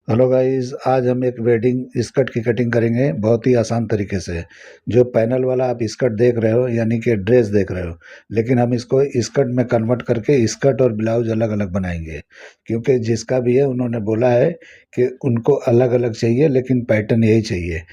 Hello guys, आज हम एक वेडिंग स्कर्ट की कटिंग करेंगे बहुत ही आसान तरीके से। जो पैनल वाला आप स्कर्ट देख रहे हो यानी कि ड्रेस देख रहे हो, लेकिन हम इसको स्कर्ट में कन्वर्ट करके स्कर्ट और ब्लाउज अलग अलग बनाएंगे। क्योंकि जिसका भी है उन्होंने बोला है कि उनको अलग अलग चाहिए, लेकिन पैटर्न यही चाहिए।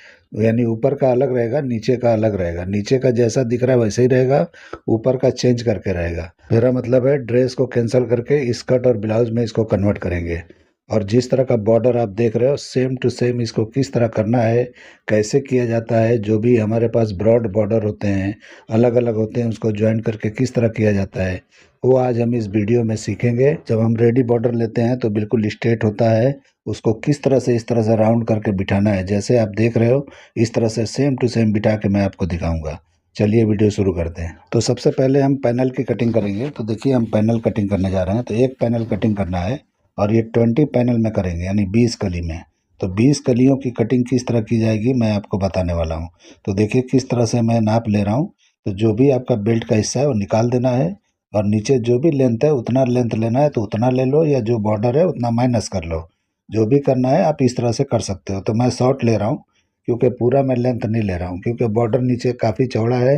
यानी ऊपर का अलग रहेगा, नीचे का अलग रहेगा। नीचे का जैसा दिख रहा है वैसे ही रहेगा, ऊपर का चेंज करके रहेगा। मेरा मतलब है ड्रेस को कैंसिल करके स्कर्ट और ब्लाउज में इसको कन्वर्ट करेंगे। और जिस तरह का बॉर्डर आप देख रहे हो सेम टू सेम इसको किस तरह करना है, कैसे किया जाता है। जो भी हमारे पास ब्रॉड बॉर्डर होते हैं, अलग अलग होते हैं, उसको ज्वाइन करके किस तरह किया जाता है, वो आज हम इस वीडियो में सीखेंगे। जब हम रेडी बॉर्डर लेते हैं तो बिल्कुल स्ट्रेट होता है, उसको किस तरह से इस तरह से राउंड करके बिठाना है। जैसे आप देख रहे हो इस तरह से सेम टू सेम बिठा के मैं आपको दिखाऊंगा। चलिए वीडियो शुरू करते हैं। तो सबसे पहले हम पैनल की कटिंग करेंगे। तो देखिए हम पैनल कटिंग करने जा रहे हैं। तो एक पैनल कटिंग करना है और ये 20 पैनल में करेंगे, यानी 20 कली में। तो 20 कलियों की कटिंग किस तरह की जाएगी मैं आपको बताने वाला हूँ। तो देखिए किस तरह से मैं नाप ले रहा हूँ। तो जो भी आपका बेल्ट का हिस्सा है वो निकाल देना है, और नीचे जो भी लेंथ है उतना लेंथ लेना है तो उतना ले लो, या जो बॉर्डर है उतना माइनस कर लो। जो भी करना है आप इस तरह से कर सकते हो। तो मैं शॉर्ट ले रहा हूँ, क्योंकि पूरा मैं लेंथ नहीं ले रहा हूँ, क्योंकि बॉर्डर नीचे काफ़ी चौड़ा है।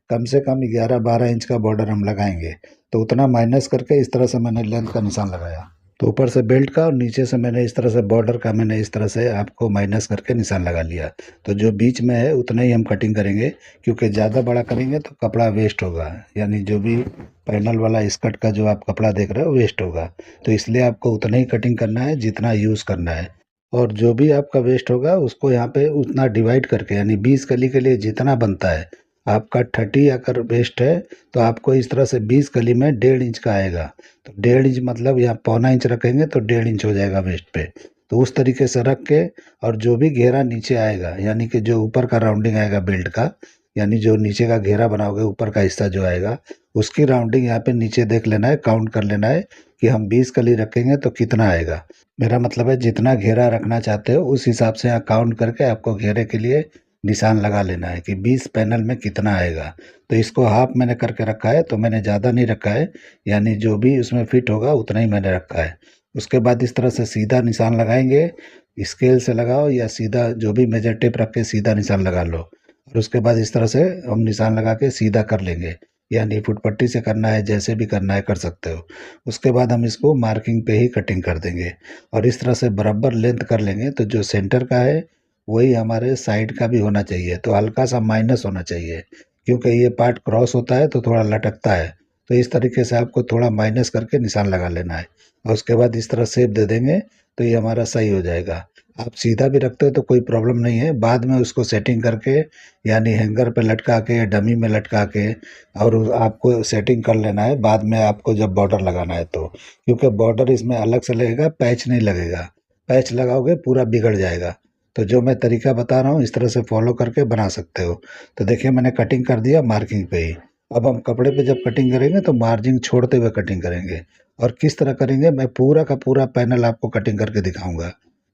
कम से कम 11-12 इंच का बॉर्डर हम लगाएंगे। तो उतना माइनस करके इस तरह से मैंने लेंथ का निशान लगाया। तो ऊपर से बेल्ट का और नीचे से मैंने इस तरह से बॉर्डर का मैंने इस तरह से आपको माइनस करके निशान लगा लिया। तो जो बीच में है उतना ही हम कटिंग करेंगे, क्योंकि ज़्यादा बड़ा करेंगे तो कपड़ा वेस्ट होगा। यानी जो भी पैनल वाला स्कर्ट का जो आप कपड़ा देख रहे हो वेस्ट होगा। तो इसलिए आपको उतना ही कटिंग करना है जितना यूज़ करना है। और जो भी आपका वेस्ट होगा उसको यहाँ पे उतना डिवाइड करके, यानी 20 कली के लिए जितना बनता है। आपका 30 अगर वेस्ट है तो आपको इस तरह से 20 कली में 1.5 इंच का आएगा। तो 1.5 इंच मतलब यहाँ 0.25 इंच रखेंगे तो 1.5 इंच हो जाएगा वेस्ट पे। तो उस तरीके से रख के, और जो भी घेरा नीचे आएगा, यानी कि जो ऊपर का राउंडिंग आएगा बेल्ट का, यानी जो नीचे का घेरा बनाओगे ऊपर का हिस्सा जो आएगा, उसकी राउंडिंग यहाँ पे नीचे देख लेना है, काउंट कर लेना है कि हम 20 कली रखेंगे तो कितना आएगा। मेरा मतलब है जितना घेरा रखना चाहते हो उस हिसाब से यहाँ काउंट करके आपको घेरे के लिए निशान लगा लेना है कि 20 पैनल में कितना आएगा। तो इसको हाफ मैंने करके रखा है, तो मैंने ज़्यादा नहीं रखा है, यानी जो भी उसमें फिट होगा उतना ही मैंने रखा है। उसके बाद इस तरह से सीधा निशान लगाएंगे। स्केल से लगाओ या सीधा जो भी मेजर टेप रख के सीधा निशान लगा लो। और उसके बाद इस तरह से हम निशान लगा के सीधा कर लेंगे, यानी फुटपट्टी से करना है जैसे भी करना है कर सकते हो। उसके बाद हम इसको मार्किंग पे ही कटिंग कर देंगे, और इस तरह से बराबर लेंथ कर लेंगे। तो जो सेंटर का है वही हमारे साइड का भी होना चाहिए, तो हल्का सा माइनस होना चाहिए, क्योंकि ये पार्ट क्रॉस होता है तो थोड़ा लटकता है। तो इस तरीके से आपको थोड़ा माइनस करके निशान लगा लेना है, और उसके बाद इस तरह शेप दे देंगे तो ये हमारा सही हो जाएगा। आप सीधा भी रखते हो तो कोई प्रॉब्लम नहीं है, बाद में उसको सेटिंग करके, यानी हैंगर पे लटका के या डमी में लटका के, और आपको सेटिंग कर लेना है बाद में आपको जब बॉर्डर लगाना है तो। क्योंकि बॉर्डर इसमें अलग से लगेगा, पैच नहीं लगेगा। पैच लगाओगे पूरा बिगड़ जाएगा। तो जो मैं तरीका बता रहा हूँ इस तरह से फॉलो करके बना सकते हो। तो देखिए मैंने कटिंग कर दिया मार्किंग पे ही। अब हम कपड़े पे जब कटिंग करेंगे तो मार्जिन छोड़ते हुए कटिंग करेंगे। और किस तरह करेंगे मैं पूरा का पूरा पैनल आपको कटिंग करके दिखाऊंगा।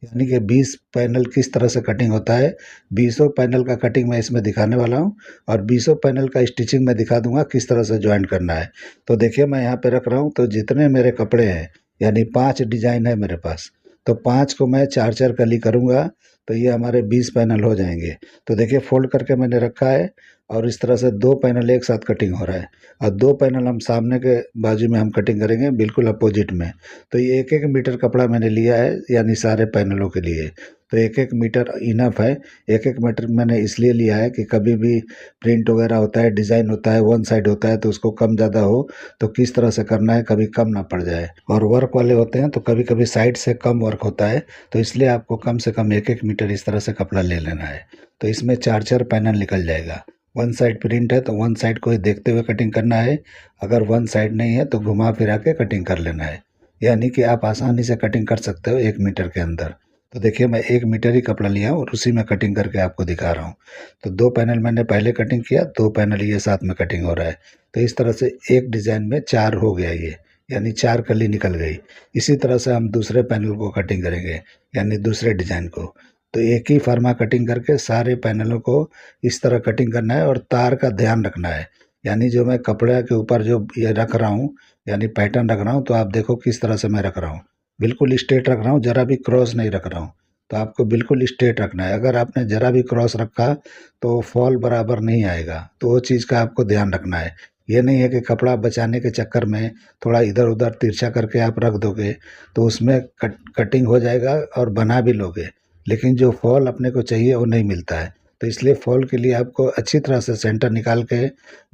यानी कि 20 पैनल किस तरह से कटिंग होता है, 20 पैनल का कटिंग मैं इसमें दिखाने वाला हूँ। और 20 पैनल का स्टिचिंग मैं दिखा दूंगा किस तरह से ज्वाइन करना है। तो देखिए मैं यहाँ पे रख रहा हूँ, तो जितने मेरे कपड़े हैं, यानी 5 डिजाइन है मेरे पास, तो 5 को मैं 4-4 कली करूँगा, तो ये हमारे 20 पैनल हो जाएंगे। तो देखिए फोल्ड करके मैंने रखा है, और इस तरह से 2 पैनल एक साथ कटिंग हो रहा है, और 2 पैनल हम सामने के बाजू में हम कटिंग करेंगे बिल्कुल अपोजिट में। तो ये 1-1 मीटर कपड़ा मैंने लिया है, यानी सारे पैनलों के लिए। तो 1-1 मीटर इनफ है। 1-1 मीटर मैंने इसलिए लिया है कि कभी भी प्रिंट वगैरह होता है, डिज़ाइन होता है, वन साइड होता है, तो उसको कम ज़्यादा हो तो किस तरह से करना है, कभी कम ना पड़ जाए। और वर्क वाले होते हैं तो कभी कभी साइड से कम वर्क होता है, तो इसलिए आपको कम से कम 1-1 मीटर इस तरह से कपड़ा ले लेना है। तो इसमें 4-4 पैनल निकल जाएगा। वन साइड प्रिंट है तो वन साइड को ही देखते हुए कटिंग करना है। अगर वन साइड नहीं है तो घुमा फिरा के कटिंग कर लेना है, यानी कि आप आसानी से कटिंग कर सकते हो 1 मीटर के अंदर। तो देखिए मैं 1 मीटर ही कपड़ा लिया हूँ और उसी में कटिंग करके आपको दिखा रहा हूँ। तो 2 पैनल मैंने पहले कटिंग किया, 2 पैनल ये साथ में कटिंग हो रहा है। तो इस तरह से एक डिज़ाइन में 4 हो गया ये, यानी 4 कली निकल गई। इसी तरह से हम दूसरे पैनल को कटिंग करेंगे, यानी दूसरे डिज़ाइन को। तो एक ही फर्मा कटिंग करके सारे पैनलों को इस तरह कटिंग करना है, और तार का ध्यान रखना है। यानी जो मैं कपड़े के ऊपर जो ये रख रहा हूँ, यानी पैटर्न रख रहा हूँ, तो आप देखो किस तरह से मैं रख रहा हूँ। बिल्कुल स्ट्रेट रख रहा हूँ, ज़रा भी क्रॉस नहीं रख रहा हूँ। तो आपको बिल्कुल स्ट्रेट रखना है। अगर आपने ज़रा भी क्रॉस रखा तो फॉल बराबर नहीं आएगा, तो वो चीज़ का आपको ध्यान रखना है। ये नहीं है कि कपड़ा बचाने के चक्कर में थोड़ा इधर उधर तिरछा करके आप रख दोगे तो उसमें कटिंग हो जाएगा और बना भी लोगे, लेकिन जो फॉल अपने को चाहिए वो नहीं मिलता है। तो इसलिए फॉल के लिए आपको अच्छी तरह से सेंटर निकाल के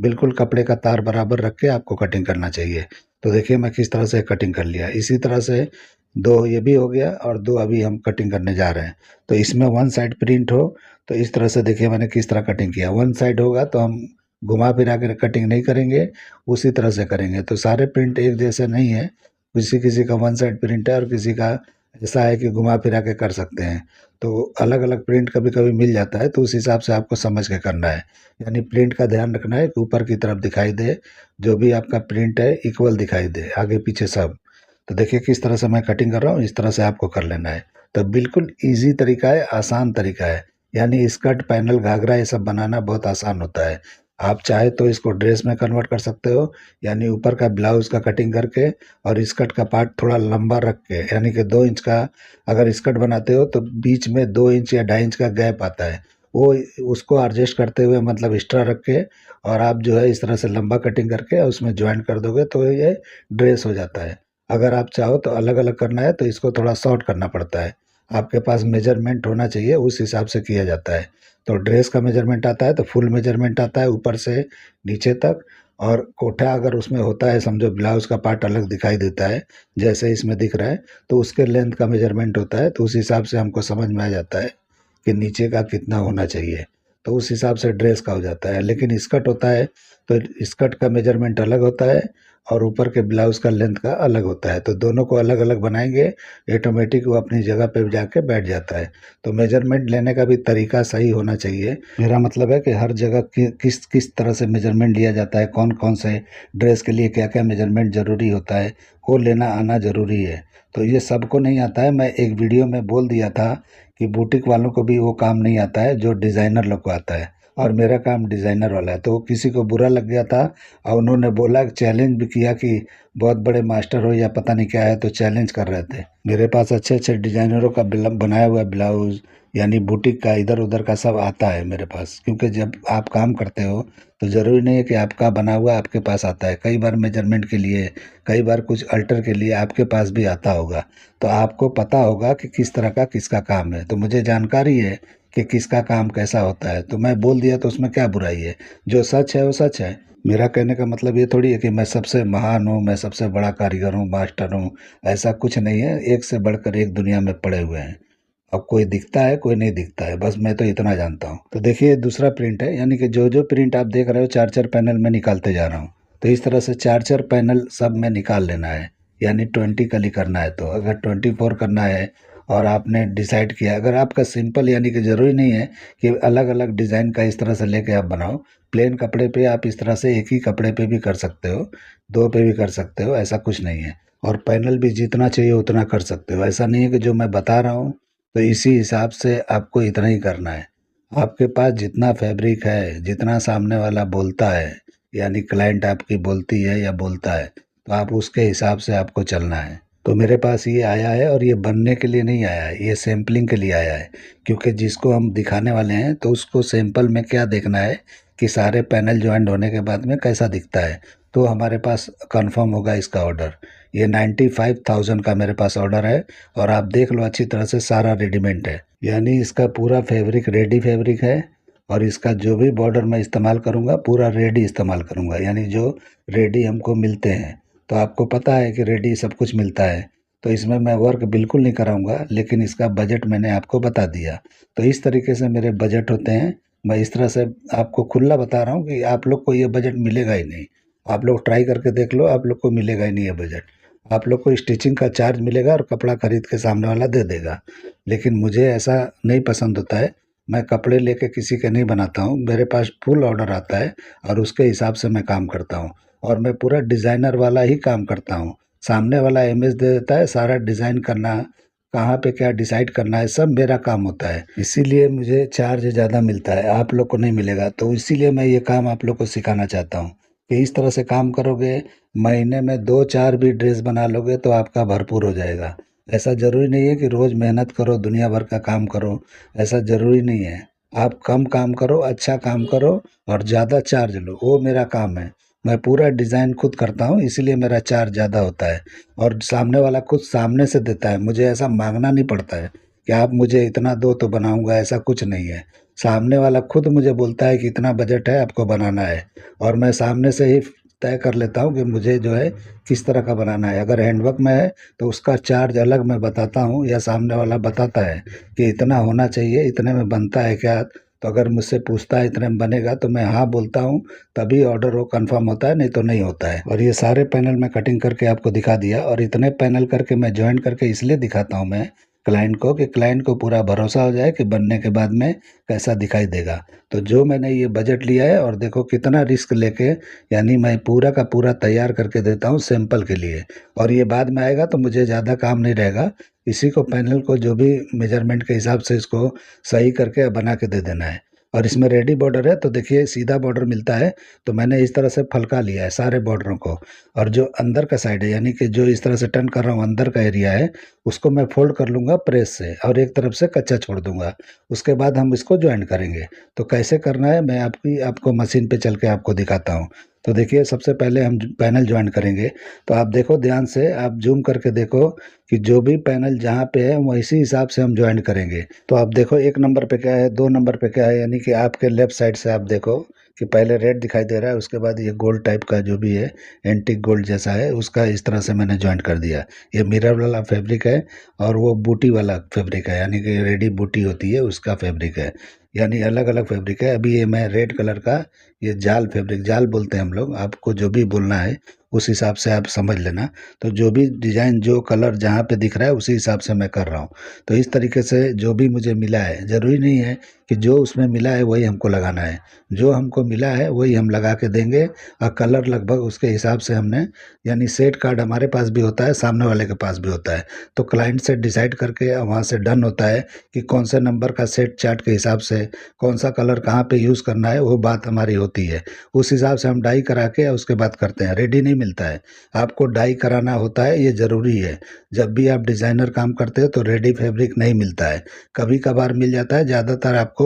बिल्कुल कपड़े का तार बराबर रख के आपको कटिंग करना चाहिए। तो देखिए मैं किस तरह से कटिंग कर लिया। इसी तरह से दो ये भी हो गया और दो अभी हम कटिंग करने जा रहे हैं। तो इसमें वन साइड प्रिंट हो तो इस तरह से देखिए मैंने किस तरह कटिंग किया। वन साइड होगा तो हम घुमा फिरा कर कटिंग नहीं करेंगे, उसी तरह से करेंगे। तो सारे प्रिंट एक जैसे नहीं है, किसी किसी का वन साइड प्रिंट है और किसी का ऐसा है कि घुमा फिरा के कर सकते हैं। तो अलग अलग प्रिंट कभी कभी मिल जाता है, तो उस हिसाब से आपको समझ के करना है। यानी प्रिंट का ध्यान रखना है कि ऊपर की तरफ दिखाई दे, जो भी आपका प्रिंट है इक्वल दिखाई दे, आगे पीछे सब। तो देखिए किस तरह से मैं कटिंग कर रहा हूँ, इस तरह से आपको कर लेना है। तो बिल्कुल ईज़ी तरीका है, आसान तरीका है। यानी स्कर्ट, पैनल, घाघरा ये सब बनाना बहुत आसान होता है। आप चाहे तो इसको ड्रेस में कन्वर्ट कर सकते हो, यानी ऊपर का ब्लाउज़ का कटिंग करके और स्कर्ट का पार्ट थोड़ा लंबा रख के, यानी कि 2 इंच का अगर स्कर्ट बनाते हो तो बीच में 2 इंच या 2.5 इंच का गैप आता है। वो उसको एडजस्ट करते हुए मतलब एक्स्ट्रा रख के और आप जो है इस तरह से लंबा कटिंग करके उसमें जॉइंट कर दोगे तो ये ड्रेस हो जाता है। अगर आप चाहो तो अलग-अलग करना है तो इसको थोड़ा शॉर्ट करना पड़ता है। आपके पास मेजरमेंट होना चाहिए, उस हिसाब से किया जाता है। तो ड्रेस का मेजरमेंट आता है तो फुल मेजरमेंट आता है ऊपर से नीचे तक। और कोटा अगर उसमें होता है, समझो ब्लाउज़ का पार्ट अलग दिखाई देता है, जैसे इसमें दिख रहा है, तो उसके लेंथ का मेजरमेंट होता है, तो उस हिसाब से हमको समझ में आ जाता है कि नीचे का कितना होना चाहिए। तो उस हिसाब से ड्रेस का हो जाता है। लेकिन स्कर्ट होता है तो स्कर्ट का मेजरमेंट अलग होता है और ऊपर के ब्लाउज़ का लेंथ का अलग होता है। तो दोनों को अलग-अलग बनाएँगे, ऑटोमेटिक वो अपनी जगह पे जाके बैठ जाता है। तो मेजरमेंट लेने का भी तरीका सही होना चाहिए। मेरा मतलब है कि हर जगह किस किस तरह से मेजरमेंट लिया जाता है, कौन-कौन से ड्रेस के लिए क्या-क्या मेजरमेंट ज़रूरी होता है, वो लेना आना ज़रूरी है। तो ये सबको नहीं आता है। मैं एक वीडियो में बोल दिया था कि बुटीक वालों को भी वो काम नहीं आता है जो डिज़ाइनर लोग को आता है, और मेरा काम डिज़ाइनर वाला है। तो किसी को बुरा लग गया था और उन्होंने बोला, चैलेंज भी किया कि बहुत बड़े मास्टर हो या पता नहीं क्या है, तो चैलेंज कर रहे थे। मेरे पास अच्छे-अच्छे डिज़ाइनरों का बनाया हुआ ब्लाउज़, यानी बुटीक का इधर-उधर का सब आता है मेरे पास। क्योंकि जब आप काम करते हो तो ज़रूरी नहीं है कि आपका बना हुआ आपके पास आता है। कई बार मेजरमेंट के लिए, कई बार कुछ अल्टर के लिए आपके पास भी आता होगा। तो आपको पता होगा कि किस तरह का किसका काम है। तो मुझे जानकारी है कि किसका काम कैसा होता है, तो मैं बोल दिया तो उसमें क्या बुराई है। जो सच है वो सच है। मेरा कहने का मतलब ये थोड़ी है कि मैं सबसे महान हूँ, मैं सबसे बड़ा कारीगर हूँ, मास्टर हूँ। ऐसा कुछ नहीं है। एक से बढ़कर एक दुनिया में पड़े हुए हैं। अब कोई दिखता है, कोई नहीं दिखता है, बस मैं तो इतना जानता हूँ। तो देखिए दूसरा प्रिंट है, यानी कि जो प्रिंट आप देख रहे हो 4-4 पैनल में निकालते जा रहा हूँ। तो इस तरह से 4-4 पैनल सब में निकाल लेना है। यानी 20 कली करना है, तो अगर 24 करना है और आपने डिसाइड किया, अगर आपका सिंपल, यानी कि ज़रूरी नहीं है कि अलग-अलग डिज़ाइन का इस तरह से लेके आप बनाओ। प्लेन कपड़े पे आप इस तरह से एक ही कपड़े पे भी कर सकते हो, 2 पे भी कर सकते हो, ऐसा कुछ नहीं है। और पैनल भी जितना चाहिए उतना कर सकते हो। ऐसा नहीं है कि जो मैं बता रहा हूँ तो इसी हिसाब से आपको इतना ही करना है। आपके पास जितना फैब्रिक है, जितना सामने वाला बोलता है, यानी क्लाइंट आपकी बोलती है या बोलता है, तो आप उसके हिसाब से आपको चलना है। तो मेरे पास ये आया है और ये बनने के लिए नहीं आया है, ये सैंपलिंग के लिए आया है। क्योंकि जिसको हम दिखाने वाले हैं तो उसको सैंपल में क्या देखना है कि सारे पैनल जॉइंट होने के बाद में कैसा दिखता है, तो हमारे पास कंफर्म होगा इसका ऑर्डर। ये 95,000 का मेरे पास ऑर्डर है और आप देख लो अच्छी तरह से, सारा रेडीमेड है। यानी इसका पूरा फैब्रिक रेडी फैब्रिक है और इसका जो भी बॉर्डर मैं इस्तेमाल करूँगा पूरा रेडी इस्तेमाल करूँगा, यानी जो रेडी हमको मिलते हैं। तो आपको पता है कि रेडी सब कुछ मिलता है, तो इसमें मैं वर्क बिल्कुल नहीं कराऊंगा, लेकिन इसका बजट मैंने आपको बता दिया। तो इस तरीके से मेरे बजट होते हैं। मैं इस तरह से आपको खुला बता रहा हूँ कि आप लोग को ये बजट मिलेगा ही नहीं। आप लोग ट्राई करके देख लो, आप लोग को मिलेगा ही नहीं ये बजट। आप लोग को स्टिचिंग का चार्ज मिलेगा और कपड़ा खरीद के सामने वाला दे देगा। लेकिन मुझे ऐसा नहीं पसंद होता है। मैं कपड़े लेके किसी के नहीं बनाता हूँ, मेरे पास फुल ऑर्डर आता है और उसके हिसाब से मैं काम करता हूँ। और मैं पूरा डिज़ाइनर वाला ही काम करता हूँ। सामने वाला इमेज दे देता है, सारा डिज़ाइन करना, कहाँ पे क्या डिसाइड करना है, सब मेरा काम होता है। इसीलिए मुझे चार्ज ज़्यादा मिलता है, आप लोग को नहीं मिलेगा। तो इसीलिए मैं ये काम आप लोग को सिखाना चाहता हूँ कि इस तरह से काम करोगे, महीने में 2-4 भी ड्रेस बना लोगे तो आपका भरपूर हो जाएगा। ऐसा ज़रूरी नहीं है कि रोज़ मेहनत करो, दुनिया भर का काम करो, ऐसा ज़रूरी नहीं है। आप कम काम करो, अच्छा काम करो और ज़्यादा चार्ज लो, वो मेरा काम है। मैं पूरा डिज़ाइन खुद करता हूँ, इसीलिए मेरा चार्ज ज़्यादा होता है और सामने वाला खुद सामने से देता है, मुझे ऐसा माँगना नहीं पड़ता है कि आप मुझे इतना दो तो बनाऊँगा, ऐसा कुछ नहीं है। सामने वाला खुद मुझे बोलता है कि इतना बजट है, आपको बनाना है और मैं सामने से ही तय कर लेता हूँ कि मुझे जो है किस तरह का बनाना है। अगर हैंडवर्क में है तो उसका चार्ज अलग मैं बताता हूँ या सामने वाला बताता है कि इतना होना चाहिए, इतने में बनता है क्या? तो अगर मुझसे पूछता है इतने में बनेगा तो मैं हाँ बोलता हूँ, तभी ऑर्डर वो कंफर्म होता है, नहीं तो नहीं होता है। और ये सारे पैनल मैं कटिंग करके आपको दिखा दिया और इतने पैनल करके मैं जॉइन करके इसलिए दिखाता हूँ मैं क्लाइंट को कि क्लाइंट को पूरा भरोसा हो जाए कि बनने के बाद में कैसा दिखाई देगा। तो जो मैंने ये बजट लिया है और देखो कितना रिस्क लेके, यानी मैं पूरा का पूरा तैयार करके देता हूँ सैंपल के लिए और ये बाद में आएगा तो मुझे ज़्यादा काम नहीं रहेगा। इसी को पैनल को जो भी मेजरमेंट के हिसाब से इसको सही करके बना के दे देना है। और इसमें रेडी बॉर्डर है तो देखिए सीधा बॉर्डर मिलता है, तो मैंने इस तरह से फलका लिया है सारे बॉर्डरों को। और जो अंदर का साइड है यानी कि जो इस तरह से टर्न कर रहा हूँ अंदर का एरिया है, उसको मैं फोल्ड कर लूँगा प्रेस से और एक तरफ से कच्चा छोड़ दूँगा। उसके बाद हम इसको जॉइन करेंगे। तो कैसे करना है मैं आपको मशीन पे चल के आपको दिखाता हूँ। तो देखिए सबसे पहले हम पैनल जॉइन करेंगे। तो आप देखो ध्यान से, आप जूम करके देखो कि जो भी पैनल जहाँ पे है वैसी हिसाब से हम जॉइन करेंगे। तो आप देखो 1 नंबर पे क्या है, 2 नंबर पे क्या है, यानी कि आपके लेफ्ट साइड से आप देखो कि पहले रेड दिखाई दे रहा है, उसके बाद ये गोल्ड टाइप का जो भी है, एंटीक गोल्ड जैसा है, उसका इस तरह से मैंने जॉइन कर दिया। ये मिरर वाला फैब्रिक है और वो बूटी वाला फैब्रिक है, यानी कि रेडी बूटी होती है उसका फैब्रिक है, यानी अलग अलग फैब्रिक है। अभी ये मैं रेड कलर का, ये जाल फैब्रिक, जाल बोलते हैं हम लोग, आपको जो भी बोलना है उस हिसाब से आप समझ लेना। तो जो भी डिज़ाइन जो कलर जहाँ पे दिख रहा है उसी हिसाब से मैं कर रहा हूँ। तो इस तरीके से जो भी मुझे मिला है, ज़रूरी नहीं है कि जो उसमें मिला है वही हमको लगाना है, जो हमको मिला है वही हम लगा के देंगे और कलर लगभग उसके हिसाब से हमने, यानी सेट कार्ड हमारे पास भी होता है, सामने वाले के पास भी होता है। तो क्लाइंट से डिसाइड करके वहाँ से डन होता है कि कौन से नंबर का सेट चार्ट के हिसाब से कौन सा कलर कहाँ पे यूज़ करना है, वो बात हमारी होती है। उस हिसाब से हम डाई करा के उसके बाद करते हैं, रेडी नहीं मिलता है। आपको डाई कराना होता है, ये ज़रूरी है। जब भी आप डिज़ाइनर काम करते हो तो रेडी फैब्रिक नहीं मिलता है, कभी कभार मिल जाता है, ज़्यादातर आपको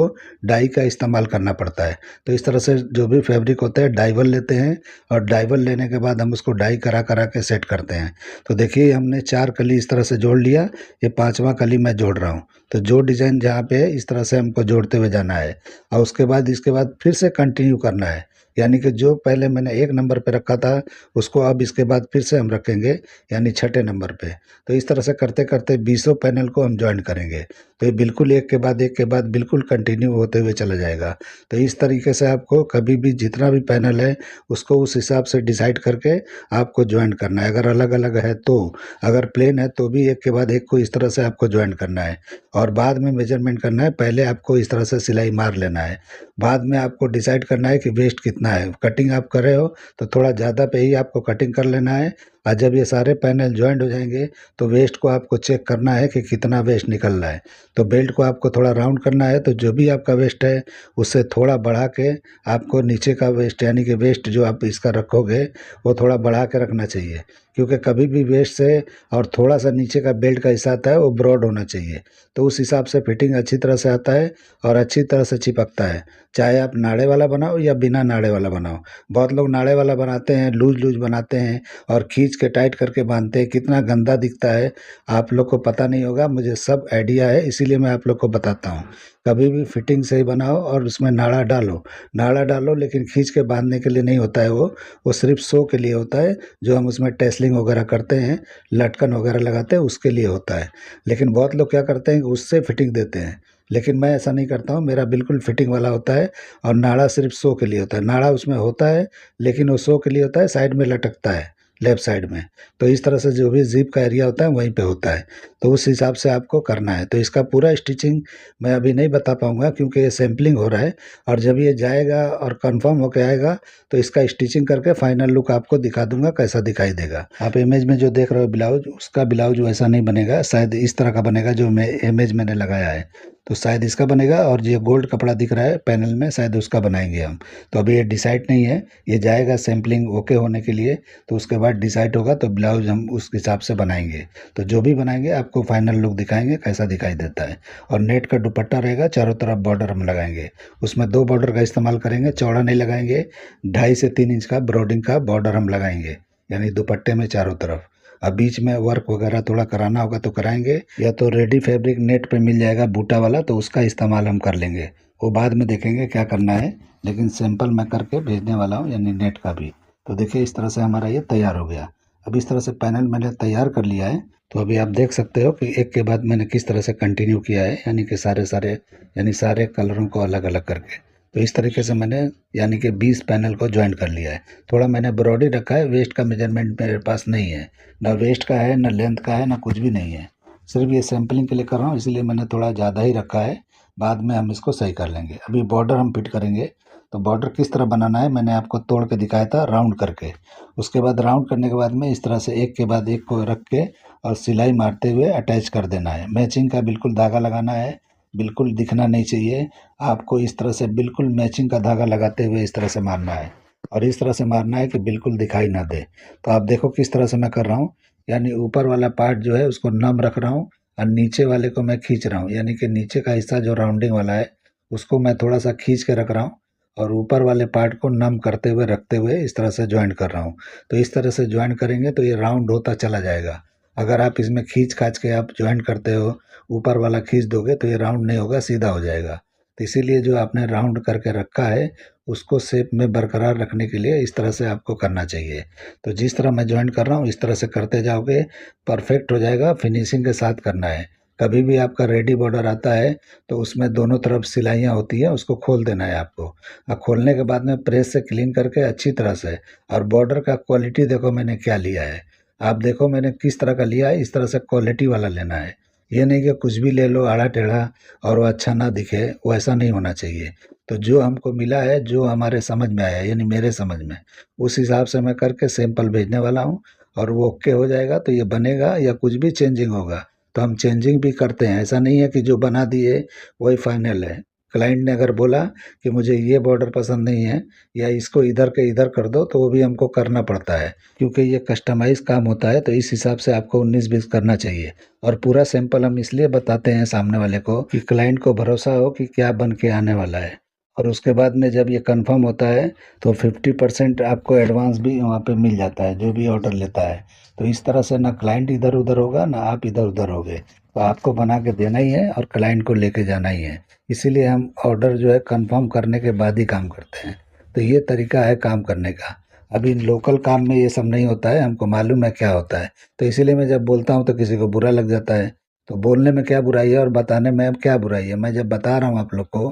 डाई का इस्तेमाल करना पड़ता है। तो इस तरह से जो भी फैब्रिक होते हैं डाइवर लेते हैं और डाइवर लेने के बाद हम उसको डाई करा करा के सेट करते हैं। तो देखिए हमने 4 कली इस तरह से जोड़ लिया, ये 5वां कली मैं जोड़ रहा हूँ। तो जो डिज़ाइन जहाँ पे है इस तरह से हमको जोड़ते हुए जाना है और उसके बाद इसके बाद फिर से कंटिन्यू करना है, यानी कि जो पहले मैंने 1 नंबर पे रखा था उसको अब इसके बाद फिर से हम रखेंगे, यानी छठे नंबर पे। तो इस तरह से करते करते 20 पैनल को हम जॉइन करेंगे। तो ये बिल्कुल एक के बाद एक के बाद बिल्कुल कंटिन्यू होते हुए चला जाएगा। तो इस तरीके से आपको कभी भी जितना भी पैनल है उसको उस हिसाब से डिसाइड करके आपको जॉइन करना है। अगर अलग अलग है तो, अगर प्लेन है तो भी एक के बाद एक को इस तरह से आपको जॉइन करना है और बाद में मेजरमेंट करना है। पहले आपको इस तरह से सिलाई मार लेना है, बाद में आपको डिसाइड करना है कि वेस्ट कितना है। कटिंग आप कर रहे हो तो थोड़ा ज़्यादा पे ही आपको कटिंग कर लेना है और जब ये सारे पैनल जॉइंट हो जाएंगे तो वेस्ट को आपको चेक करना है कि कितना वेस्ट निकल रहा है। तो बेल्ट को आपको थोड़ा राउंड करना है, तो जो भी आपका वेस्ट है उससे थोड़ा बढ़ा के आपको नीचे का वेस्ट, यानी कि वेस्ट जो आप इसका रखोगे वो थोड़ा बढ़ा के रखना चाहिए, क्योंकि कभी भी वेस्ट से और थोड़ा सा नीचे का बेल्ट का हिस्सा आता है वो ब्रॉड होना चाहिए। तो उस हिसाब से फिटिंग अच्छी तरह से आता है और अच्छी तरह से चिपकता है, चाहे आप नाड़े वाला बनाओ या बिना नाड़े वाला बनाओ। बहुत लोग नाड़े वाला बनाते हैं, लूज लूज बनाते हैं और खींच के टाइट करके बांधते हैं, कितना गंदा दिखता है। आप लोग को पता नहीं होगा, मुझे सब आइडिया है, इसीलिए मैं आप लोग को बताता हूँ। कभी भी फिटिंग सही बनाओ और उसमें नाड़ा डालो, नाड़ा डालो, लेकिन खींच के बांधने के लिए नहीं होता है वो सिर्फ शो के लिए होता है। जो हम उसमें टेसलिंग वगैरह करते हैं, लटकन वगैरह लगाते हैं, उसके लिए होता है। लेकिन बहुत लोग क्या करते हैं कि उससे फिटिंग देते हैं, लेकिन मैं ऐसा नहीं करता हूँ, मेरा बिल्कुल फिटिंग वाला होता है। और नाड़ा सिर्फ शो के लिए होता है, नाड़ा उसमें होता है लेकिन वो शो के लिए होता है, साइड में लटकता है लेफ्ट साइड में। तो इस तरह से जो भी जिप का एरिया होता है वहीं पे होता है, तो उस हिसाब से आपको करना है। तो इसका पूरा स्टिचिंग मैं अभी नहीं बता पाऊँगा क्योंकि ये सैम्पलिंग हो रहा है, और जब ये जाएगा और कंफर्म होके आएगा तो इसका स्टिचिंग करके फाइनल लुक आपको दिखा दूंगा कैसा दिखाई देगा। आप इमेज में जो देख रहे हो ब्लाउज, उसका ब्लाउज वैसा नहीं बनेगा, शायद इस तरह का बनेगा जो मैं इमेज मैंने लगाया है। तो शायद इसका बनेगा, और ये गोल्ड कपड़ा दिख रहा है पैनल में शायद उसका बनाएंगे हम। तो अभी ये डिसाइड नहीं है, ये जाएगा सैम्पलिंग ओके होने के लिए, तो उसके बाद डिसाइड होगा तो ब्लाउज हम उस हिसाब से बनाएंगे। तो जो भी बनाएंगे आपको फाइनल लुक दिखाएंगे कैसा दिखाई देता है। और नेट का दुपट्टा रहेगा, चारों तरफ बॉर्डर हम लगाएंगे, उसमें 2 बॉर्डर का इस्तेमाल करेंगे, चौड़ा नहीं लगाएंगे। 2.5 से 3 इंच का ब्रॉडिंग का बॉर्डर हम लगाएंगे, यानी दुपट्टे में चारों तरफ। अब बीच में वर्क वगैरह थोड़ा कराना होगा तो कराएंगे, या तो रेडी फैब्रिक नेट पे मिल जाएगा बूटा वाला, तो उसका इस्तेमाल हम कर लेंगे, वो बाद में देखेंगे क्या करना है। लेकिन सैंपल मैं करके भेजने वाला हूँ, यानी नेट का भी। तो देखिए इस तरह से हमारा ये तैयार हो गया। अब इस तरह से पैनल मैंने तैयार कर लिया है। तो अभी आप देख सकते हो कि एक के बाद मैंने किस तरह से कंटिन्यू किया है, यानी कि सारे कलरों को अलग अलग करके। तो इस तरीके से मैंने यानी कि 20 पैनल को ज्वाइन कर लिया है। थोड़ा मैंने ब्रॉडी रखा है, वेस्ट का मेजरमेंट मेरे पास नहीं है, ना वेस्ट का है, ना लेंथ का है, ना कुछ भी नहीं है। सिर्फ ये सैम्पलिंग के लिए कर रहा हूँ, इसलिए मैंने थोड़ा ज़्यादा ही रखा है। बाद में हम इसको सही कर लेंगे। अभी बॉर्डर हम फिट करेंगे। तो बॉर्डर किस तरह बनाना है मैंने आपको तोड़ के दिखाया था राउंड करके। उसके बाद राउंड करने के बाद में इस तरह से एक के बाद एक को रख के और सिलाई मारते हुए अटैच कर देना है। मैचिंग का बिल्कुल धागा लगाना है, बिल्कुल दिखना नहीं चाहिए। आपको इस तरह से बिल्कुल मैचिंग का धागा लगाते हुए इस तरह से मारना है, और इस तरह से मारना है कि बिल्कुल दिखाई ना दे। तो आप देखो किस तरह से मैं कर रहा हूँ, यानी ऊपर वाला पार्ट जो है उसको नम रख रहा हूँ, और नीचे वाले को मैं खींच रहा हूँ, यानी कि नीचे का हिस्सा जो राउंडिंग वाला है उसको मैं थोड़ा सा खींच के रख रहा हूँ, और ऊपर वाले पार्ट को नम करते हुए रखते हुए इस तरह से ज्वाइन कर रहा हूँ। तो इस तरह से ज्वाइन करेंगे तो ये राउंड होता चला जाएगा। अगर आप इसमें खींच खाच के आप ज्वाइन करते हो, ऊपर वाला खींच दोगे तो ये राउंड नहीं होगा, सीधा हो जाएगा। तो इसीलिए जो आपने राउंड करके रखा है उसको शेप में बरकरार रखने के लिए इस तरह से आपको करना चाहिए। तो जिस तरह मैं ज्वाइन कर रहा हूँ इस तरह से करते जाओगे, परफेक्ट हो जाएगा। फिनिशिंग के साथ करना है। कभी भी आपका रेडी बॉर्डर आता है तो उसमें दोनों तरफ सिलाइयाँ होती हैं, उसको खोल देना है आपको। और खोलने के बाद में प्रेस से क्लीन करके अच्छी तरह से, और बॉर्डर का क्वालिटी देखो मैंने क्या लिया है। आप देखो मैंने किस तरह का लिया है, इस तरह से क्वालिटी वाला लेना है। ये नहीं कि कुछ भी ले लो आड़ा टेढ़ा और वो अच्छा ना दिखे, वैसा नहीं होना चाहिए। तो जो हमको मिला है, जो हमारे समझ में आया, यानी मेरे समझ में, उस हिसाब से मैं करके सैंपल भेजने वाला हूँ। और वो ओके हो जाएगा तो ये बनेगा, या कुछ भी चेंजिंग होगा तो हम चेंजिंग भी करते हैं। ऐसा नहीं है कि जो बना दिए वही फाइनल है। क्लाइंट ने अगर बोला कि मुझे ये बॉर्डर पसंद नहीं है, या इसको इधर के इधर कर दो, तो वो भी हमको करना पड़ता है, क्योंकि ये कस्टमाइज़ काम होता है। तो इस हिसाब से आपको 19-20 करना चाहिए। और पूरा सैंपल हम इसलिए बताते हैं सामने वाले को कि क्लाइंट को भरोसा हो कि क्या बन के आने वाला है। और उसके बाद में जब ये कंफर्म होता है तो 50% आपको एडवांस भी वहाँ पे मिल जाता है, जो भी ऑर्डर लेता है। तो इस तरह से ना क्लाइंट इधर उधर होगा, ना आप इधर उधर होगे। तो आपको बना के देना ही है और क्लाइंट को लेके जाना ही है। इसीलिए हम ऑर्डर जो है कंफर्म करने के बाद ही काम करते हैं। तो ये तरीका है काम करने का। अभी लोकल काम में ये सब नहीं होता है, हमको मालूम है क्या होता है। तो इसीलिए मैं जब बोलता हूँ तो किसी को बुरा लग जाता है। तो बोलने में क्या बुराई है और बताने में अब क्या बुराई है। मैं जब बता रहा हूँ आप लोग को,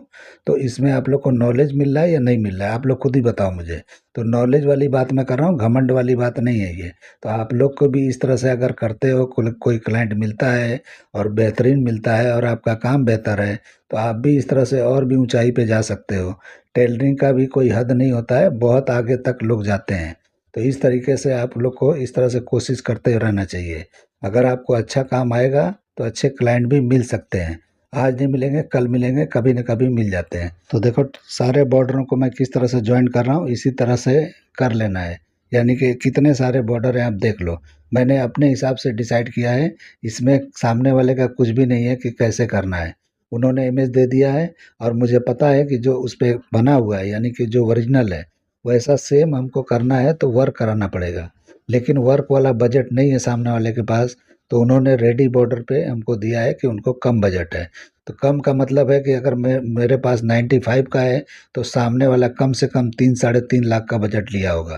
तो इसमें आप लोग को नॉलेज मिल रहा है या नहीं मिल रहा है, आप लोग खुद ही बताओ मुझे। तो नॉलेज वाली बात मैं कर रहा हूँ, घमंड वाली बात नहीं है ये। तो आप लोग को भी इस तरह से अगर करते हो, कोई क्लाइंट मिलता है और बेहतरीन मिलता है और आपका काम बेहतर है, तो आप भी इस तरह से और भी ऊंचाई पे जा सकते हो। टेलरिंग का भी कोई हद नहीं होता है, बहुत आगे तक लोग जाते हैं। तो इस तरीके से आप लोग को इस तरह से कोशिश करते रहना चाहिए। अगर आपको अच्छा काम आएगा तो अच्छे क्लाइंट भी मिल सकते हैं। आज नहीं मिलेंगे, कल मिलेंगे, कभी न कभी मिल जाते हैं। तो देखो सारे बॉर्डरों को मैं किस तरह से ज्वाइन कर रहा हूँ, इसी तरह से कर लेना है। यानी कि कितने सारे बॉर्डर हैं आप देख लो। मैंने अपने हिसाब से डिसाइड किया है, इसमें सामने वाले का कुछ भी नहीं है कि कैसे करना है। उन्होंने इमेज दे दिया है, और मुझे पता है कि जो उस पे बना हुआ है, यानी कि जो ओरिजिनल है, वैसा सेम हमको करना है तो वर्क कराना पड़ेगा। लेकिन वर्क वाला बजट नहीं है सामने वाले के पास, तो उन्होंने रेडी बॉर्डर पे हमको दिया है कि उनको कम बजट है। तो कम का मतलब है कि अगर मेरे पास 95 का है, तो सामने वाला कम से कम 3-3.5 लाख का बजट लिया होगा।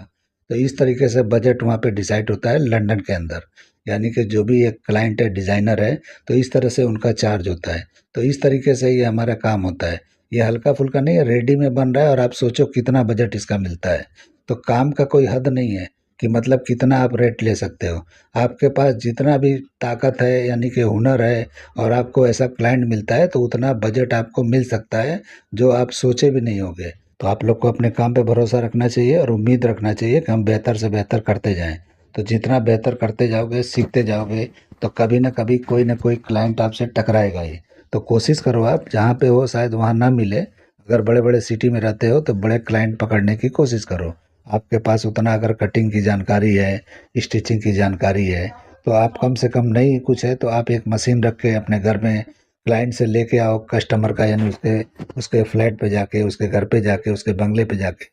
तो इस तरीके से बजट वहाँ पे डिसाइड होता है लंदन के अंदर। यानी कि जो भी एक क्लाइंट है, डिज़ाइनर है, तो इस तरह से उनका चार्ज होता है। तो इस तरीके से ये हमारा काम होता है। ये हल्का फुल्का नहीं है, रेडी में बन रहा है और आप सोचो कितना बजट इसका मिलता है। तो काम का कोई हद नहीं है कि मतलब कितना आप रेट ले सकते हो। आपके पास जितना भी ताकत है, यानी कि हुनर है, और आपको ऐसा क्लाइंट मिलता है तो उतना बजट आपको मिल सकता है जो आप सोचे भी नहीं होंगे। तो आप लोग को अपने काम पे भरोसा रखना चाहिए और उम्मीद रखना चाहिए कि हम बेहतर से बेहतर करते जाएं। तो जितना बेहतर करते जाओगे, सीखते जाओगे, तो कभी ना कभी कोई ना कोई क्लाइंट आपसे टकराएगा ही। तो कोशिश करो आप जहाँ पे हो शायद वहाँ ना मिले। अगर बड़े बड़े सिटी में रहते हो तो बड़े क्लाइंट पकड़ने की कोशिश करो। आपके पास उतना अगर कटिंग की जानकारी है, स्टिचिंग की जानकारी है, तो आप कम से कम नहीं कुछ है तो आप एक मशीन रख के अपने घर में क्लाइंट से लेके आओ कस्टमर का, यानी उसके उसके फ्लैट पे जाके, उसके घर पे जाके, उसके बंगले पे जाके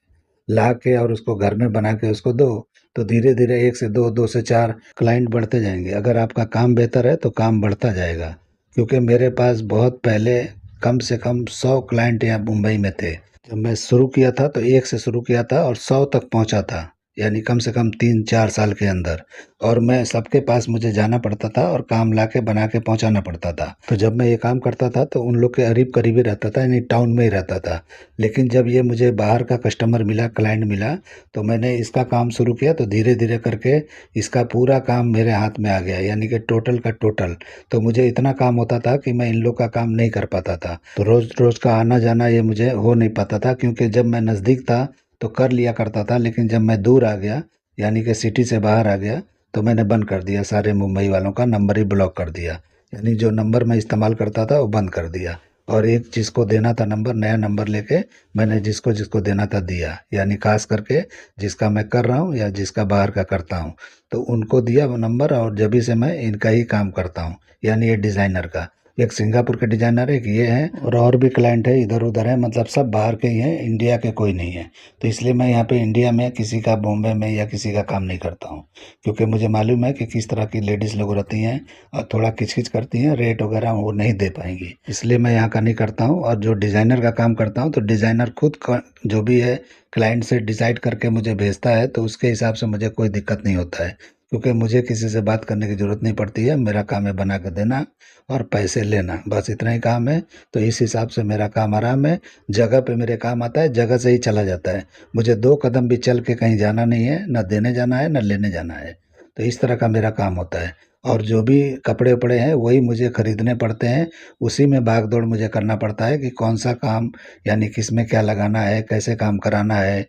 ला के और उसको घर में बना के उसको दो। तो धीरे धीरे एक से दो, दो से चार क्लाइंट बढ़ते जाएंगे। अगर आपका काम बेहतर है तो काम बढ़ता जाएगा। क्योंकि मेरे पास बहुत पहले कम से कम 100 क्लाइंट यहाँ मुंबई में थे। जब मैं शुरू किया था तो एक से शुरू किया था और 100 तक पहुंचा था, यानी कम से कम 3-4 साल के अंदर। और मैं सबके पास मुझे जाना पड़ता था और काम ला के बना के पहुंचाना पड़ता था। तो जब मैं ये काम करता था तो उन लोग के करीब करीब ही रहता था, यानी टाउन में ही रहता था। लेकिन जब ये मुझे बाहर का कस्टमर मिला, क्लाइंट मिला, तो मैंने इसका काम शुरू किया। तो धीरे धीरे करके इसका पूरा काम मेरे हाथ में आ गया, यानी कि टोटल का टोटल। तो मुझे इतना काम होता था कि मैं इन लोग का काम नहीं कर पाता था। तो रोज़ रोज़ का आना जाना ये मुझे हो नहीं पाता था, क्योंकि जब मैं नज़दीक था तो कर लिया करता था, लेकिन जब मैं दूर आ गया, यानी कि सिटी से बाहर आ गया, तो मैंने बंद कर दिया। सारे मुंबई वालों का नंबर ही ब्लॉक कर दिया, यानी जो नंबर मैं इस्तेमाल करता था वो बंद कर दिया। और एक जिसको देना था नंबर, नया नंबर लेके मैंने जिसको जिसको देना था दिया, यानी खास करके जिसका मैं कर रहा हूँ या जिसका बाहर का करता हूँ, तो उनको दिया वो नंबर। और जब से मैं इनका ही काम करता हूँ, यानी ये डिज़ाइनर का। एक सिंगापुर के डिज़ाइनर है, एक ये हैं, और भी क्लाइंट है इधर उधर है, मतलब सब बाहर के ही हैं, इंडिया के कोई नहीं है। तो इसलिए मैं यहाँ पे इंडिया में किसी का, बॉम्बे में या किसी का काम नहीं करता हूँ। क्योंकि मुझे मालूम है कि किस तरह की लेडीज़ लोग रहती हैं और थोड़ा किचकिच करती हैं, रेट वगैरह वो नहीं दे पाएंगी। इसलिए मैं यहाँ का नहीं करता हूँ। और जो डिज़ाइनर का काम करता हूँ तो डिज़ाइनर खुद जो भी है क्लाइंट से डिसाइड करके मुझे भेजता है, तो उसके हिसाब से मुझे कोई दिक्कत नहीं होता है। क्योंकि मुझे किसी से बात करने की ज़रूरत नहीं पड़ती है। मेरा काम है बना के देना और पैसे लेना, बस इतना ही काम है। तो इस हिसाब से मेरा काम आराम है। जगह पे मेरे काम आता है, जगह से ही चला जाता है। मुझे 2 कदम भी चल के कहीं जाना नहीं है, ना देने जाना है ना लेने जाना है। तो इस तरह का मेरा काम होता है। और जो भी कपड़े उपड़े हैं वही मुझे खरीदने पड़ते हैं। उसी में भाग दौड़ मुझे करना पड़ता है कि कौन सा काम, यानी किस में क्या लगाना है, कैसे काम कराना है,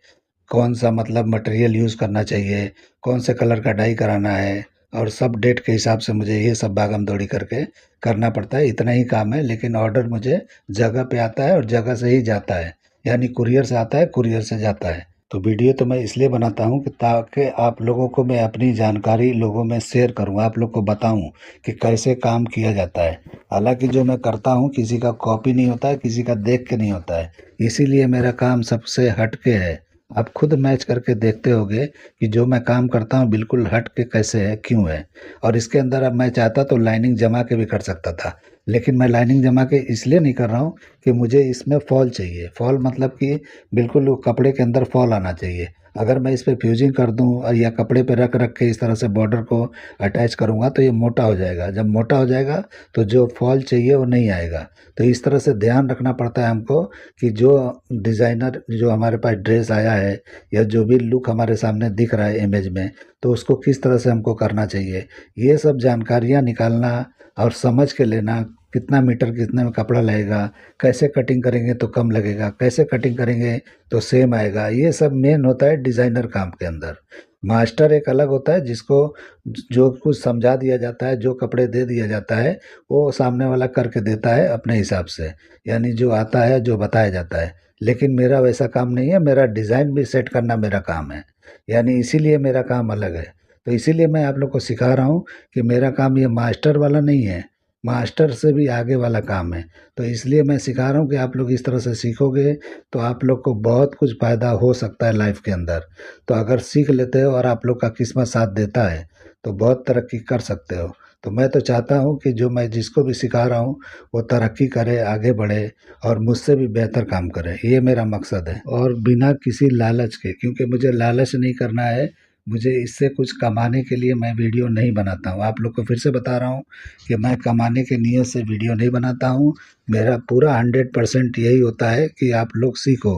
कौन सा मतलब मटेरियल यूज़ करना चाहिए, कौन से कलर का डाई कराना है। और सब डेट के हिसाब से मुझे ये सब भागम दौड़ी करके करना पड़ता है। इतना ही काम है, लेकिन ऑर्डर मुझे जगह पे आता है और जगह से ही जाता है, यानी कुरियर से आता है, कुरियर से जाता है। तो वीडियो तो मैं इसलिए बनाता हूँ कि ताकि आप लोगों को मैं अपनी जानकारी लोगों में शेयर करूँ, आप लोग को बताऊँ कि कैसे काम किया जाता है। हालांकि जो मैं करता हूँ किसी का कॉपी नहीं होता है, किसी का देख के नहीं होता है। इसीलिए मेरा काम सबसे हट के है। आप खुद मैच करके देखते होगे कि जो मैं काम करता हूँ बिल्कुल हट के कैसे है, क्यों है। और इसके अंदर अब मैं चाहता तो लाइनिंग जमा के भी कर सकता था, लेकिन मैं लाइनिंग जमा के इसलिए नहीं कर रहा हूँ कि मुझे इसमें फॉल चाहिए। फॉल मतलब कि बिल्कुल वो कपड़े के अंदर फॉल आना चाहिए। अगर मैं इस पे फ्यूजिंग कर दूं और या कपड़े पे रख रख के इस तरह से बॉर्डर को अटैच करूंगा तो ये मोटा हो जाएगा। जब मोटा हो जाएगा तो जो फॉल चाहिए वो नहीं आएगा। तो इस तरह से ध्यान रखना पड़ता है हमको कि जो डिज़ाइनर जो हमारे पास ड्रेस आया है या जो भी लुक हमारे सामने दिख रहा है इमेज में, तो उसको किस तरह से हमको करना चाहिए। ये सब जानकारियाँ निकालना और समझ के लेना, कितना मीटर कितने में कपड़ा लगेगा, कैसे कटिंग करेंगे तो कम लगेगा, कैसे कटिंग करेंगे तो सेम आएगा, ये सब मेन होता है डिज़ाइनर काम के अंदर। मास्टर एक अलग होता है, जिसको जो कुछ समझा दिया जाता है, जो कपड़े दे दिया जाता है, वो सामने वाला करके देता है अपने हिसाब से, यानी जो आता है, जो बताया जाता है। लेकिन मेरा वैसा काम नहीं है, मेरा डिज़ाइन भी सेट करना मेरा काम है, यानी इसीलिए मेरा काम अलग है। तो इसीलिए मैं आप लोग को सिखा रहा हूँ कि मेरा काम ये मास्टर वाला नहीं है, मास्टर से भी आगे वाला काम है। तो इसलिए मैं सिखा रहा हूँ कि आप लोग इस तरह से सीखोगे तो आप लोग को बहुत कुछ फ़ायदा हो सकता है लाइफ के अंदर। तो अगर सीख लेते हो और आप लोग का किस्मत साथ देता है तो बहुत तरक्की कर सकते हो। तो मैं तो चाहता हूँ कि जो मैं जिसको भी सिखा रहा हूँ वो तरक्की करे, आगे बढ़े और मुझसे भी बेहतर काम करे, ये मेरा मकसद है। और बिना किसी लालच के, क्योंकि मुझे लालच नहीं करना है, मुझे इससे कुछ कमाने के लिए मैं वीडियो नहीं बनाता हूँ। आप लोग को फिर से बता रहा हूँ कि मैं कमाने के नियत से वीडियो नहीं बनाता हूँ। मेरा पूरा 100% यही होता है कि आप लोग सीखो,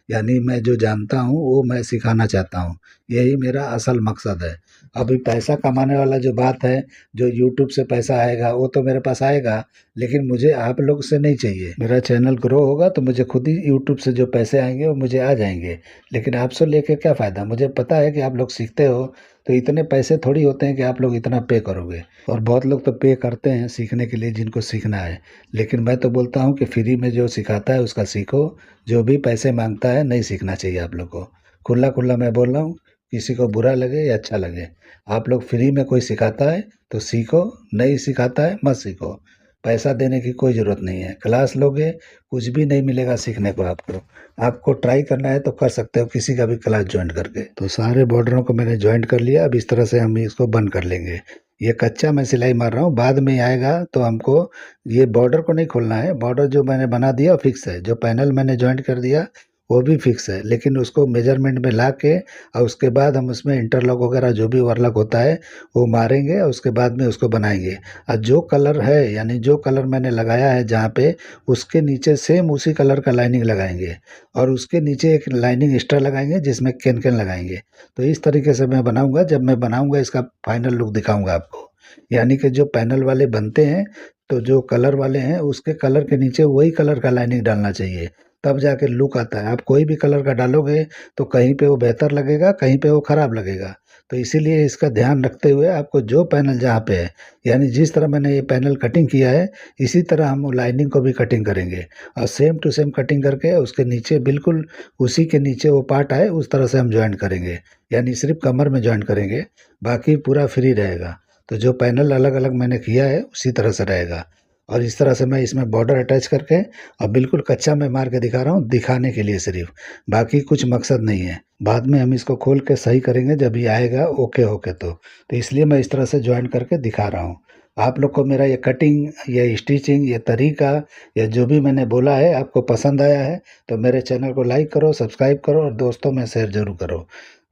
यानी मैं जो जानता हूँ वो मैं सिखाना चाहता हूँ। यही मेरा असल मकसद है। अभी पैसा कमाने वाला जो बात है, जो यूट्यूब से पैसा आएगा वो तो मेरे पास आएगा, लेकिन मुझे आप लोग से नहीं चाहिए। मेरा चैनल ग्रो होगा तो मुझे खुद ही यूट्यूब से जो पैसे आएंगे वो मुझे आ जाएंगे, लेकिन आपसे लेके क्या फ़ायदा। मुझे पता है कि आप लोग सीखते हो, तो इतने पैसे थोड़ी होते हैं कि आप लोग इतना पे करोगे। और बहुत लोग तो पे करते हैं सीखने के लिए, जिनको सीखना है। लेकिन मैं तो बोलता हूँ कि फ्री में जो सिखाता है उसका सीखो। जो भी पैसे मांगता है नहीं सीखना चाहिए आप लोग को। खुला खुला मैं बोल रहा हूँ, किसी को बुरा लगे या अच्छा लगे, आप लोग फ्री में कोई सिखाता है तो सीखो, नहीं सिखाता है मत सीखो। पैसा देने की कोई ज़रूरत नहीं है। क्लास लोगे कुछ भी नहीं मिलेगा सीखने को आपको। आपको ट्राई करना है तो कर सकते हो किसी का भी क्लास ज्वाइन करके। तो सारे बॉर्डरों को मैंने ज्वाइन कर लिया। अब इस तरह से हम इसको बंद कर लेंगे। ये कच्चा मैं सिलाई मार रहा हूँ, बाद में आएगा तो हमको ये बॉर्डर को नहीं खोलना है। बॉर्डर जो मैंने बना दिया फिक्स है, जो पैनल मैंने ज्वाइन कर दिया वो भी फिक्स है, लेकिन उसको मेजरमेंट में ला के और उसके बाद हम उसमें इंटरलॉक वगैरह जो भी ओवरलॉक होता है वो मारेंगे और उसके बाद में उसको बनाएंगे। और जो कलर है, यानी जो कलर मैंने लगाया है जहाँ पे, उसके नीचे सेम उसी कलर का लाइनिंग लगाएंगे और उसके नीचे एक लाइनिंग एक्स्ट्रा लगाएंगे जिसमें कैन कैन लगाएंगे। तो इस तरीके से मैं बनाऊंगा। जब मैं बनाऊंगा इसका फाइनल लुक दिखाऊंगा आपको। यानी कि जो पैनल वाले बनते हैं तो जो कलर वाले हैं उसके कलर के नीचे वही कलर का लाइनिंग डालना चाहिए, तब जाके लुक आता है। आप कोई भी कलर का डालोगे तो कहीं पे वो बेहतर लगेगा, कहीं पे वो खराब लगेगा। तो इसीलिए इसका ध्यान रखते हुए आपको जो पैनल जहाँ पे है, यानी जिस तरह मैंने ये पैनल कटिंग किया है इसी तरह हम लाइनिंग को भी कटिंग करेंगे और सेम टू सेम कटिंग करके उसके नीचे बिल्कुल उसी के नीचे वो पार्ट आए उस तरह से हम ज्वाइन करेंगे। यानी सिर्फ कमर में ज्वाइन करेंगे, बाकी पूरा फ्री रहेगा। तो जो पैनल अलग अलग मैंने किया है उसी तरह से रहेगा। और इस तरह से मैं इसमें बॉर्डर अटैच करके और बिल्कुल कच्चा मैं मार के दिखा रहा हूँ, दिखाने के लिए सिर्फ, बाकी कुछ मकसद नहीं है। बाद में हम इसको खोल के सही करेंगे जब ये आएगा ओके होके। तो इसलिए मैं इस तरह से ज्वाइन करके दिखा रहा हूँ। आप लोग को मेरा ये कटिंग, ये स्टिचिंग, ये तरीका, या जो भी मैंने बोला है आपको पसंद आया है तो मेरे चैनल को लाइक करो, सब्सक्राइब करो और दोस्तों में शेयर जरूर करो,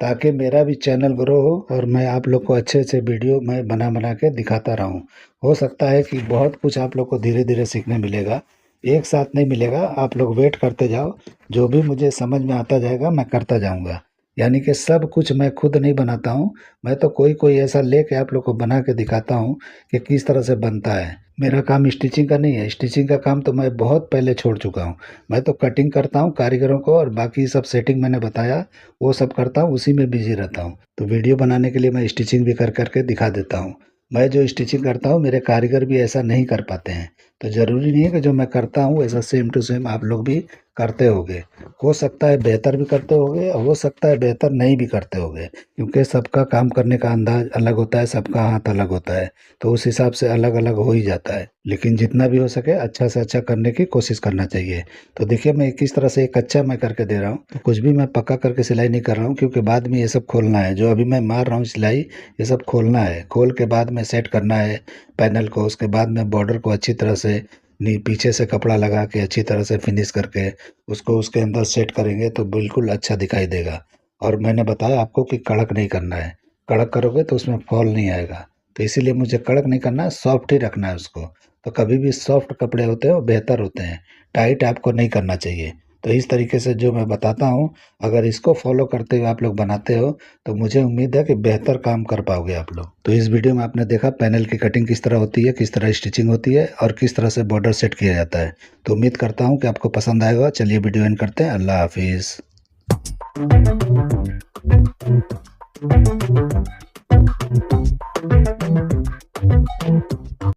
ताकि मेरा भी चैनल ग्रो हो और मैं आप लोग को अच्छे अच्छे वीडियो मैं बना बना के दिखाता रहूं। हो सकता है कि बहुत कुछ आप लोग को धीरे धीरे सीखने मिलेगा, एक साथ नहीं मिलेगा। आप लोग वेट करते जाओ, जो भी मुझे समझ में आता जाएगा मैं करता जाऊंगा। यानी कि सब कुछ मैं खुद नहीं बनाता हूँ, मैं तो कोई कोई ऐसा लेके आप लोग को बना के दिखाता हूँ कि किस तरह से बनता है। मेरा काम स्टिचिंग का नहीं है, स्टिचिंग का काम तो मैं बहुत पहले छोड़ चुका हूँ। मैं तो कटिंग करता हूँ कारीगरों को, और बाकी सब सेटिंग मैंने बताया वो सब करता हूँ, उसी में बिजी रहता हूँ। तो वीडियो बनाने के लिए मैं स्टिचिंग भी कर करके दिखा देता हूँ। मैं जो स्टिचिंग करता हूँ मेरे कारीगर भी ऐसा नहीं कर पाते हैं। तो ज़रूरी नहीं है कि जो मैं करता हूँ ऐसा सेम टू सेम आप लोग भी करते होगे। हो सकता है बेहतर भी करते होगे, हो सकता है बेहतर नहीं भी करते होगे, क्योंकि सबका काम करने का अंदाज अलग होता है, सबका हाथ अलग होता है। तो उस हिसाब से अलग अलग हो ही जाता है। लेकिन जितना भी हो सके अच्छा से अच्छा करने की कोशिश करना चाहिए। तो देखिए मैं किस तरह से एक कच्चा मैं करके दे रहा हूँ। तो कुछ भी मैं पक्का करके सिलाई नहीं कर रहा हूँ, क्योंकि बाद में ये सब खोलना है। जो अभी मैं मार रहा हूँ सिलाई, ये सब खोलना है। खोल के बाद में सेट करना है पैनल को। उसके बाद में बॉर्डर को अच्छी तरह से पीछे से कपड़ा लगा के अच्छी तरह से फिनिश करके उसको उसके अंदर सेट करेंगे तो बिल्कुल अच्छा दिखाई देगा। और मैंने बताया आपको कि कड़क नहीं करना है, कड़क करोगे तो उसमें फॉल नहीं आएगा। तो इसीलिए मुझे कड़क नहीं करना है, सॉफ्ट ही रखना है उसको। तो कभी भी सॉफ्ट कपड़े होते हैं वो बेहतर होते हैं, टाइट आपको नहीं करना चाहिए। तो इस तरीके से जो मैं बताता हूँ, अगर इसको फॉलो करते हुए आप लोग बनाते हो तो मुझे उम्मीद है कि बेहतर काम कर पाओगे आप लोग। तो इस वीडियो में आपने देखा पैनल की कटिंग किस तरह होती है, किस तरह स्टिचिंग होती है और किस तरह से बॉर्डर सेट किया जाता है। तो उम्मीद करता हूँ कि आपको पसंद आएगा। चलिए वीडियो एंड करते हैं। अल्लाह हाफिज़।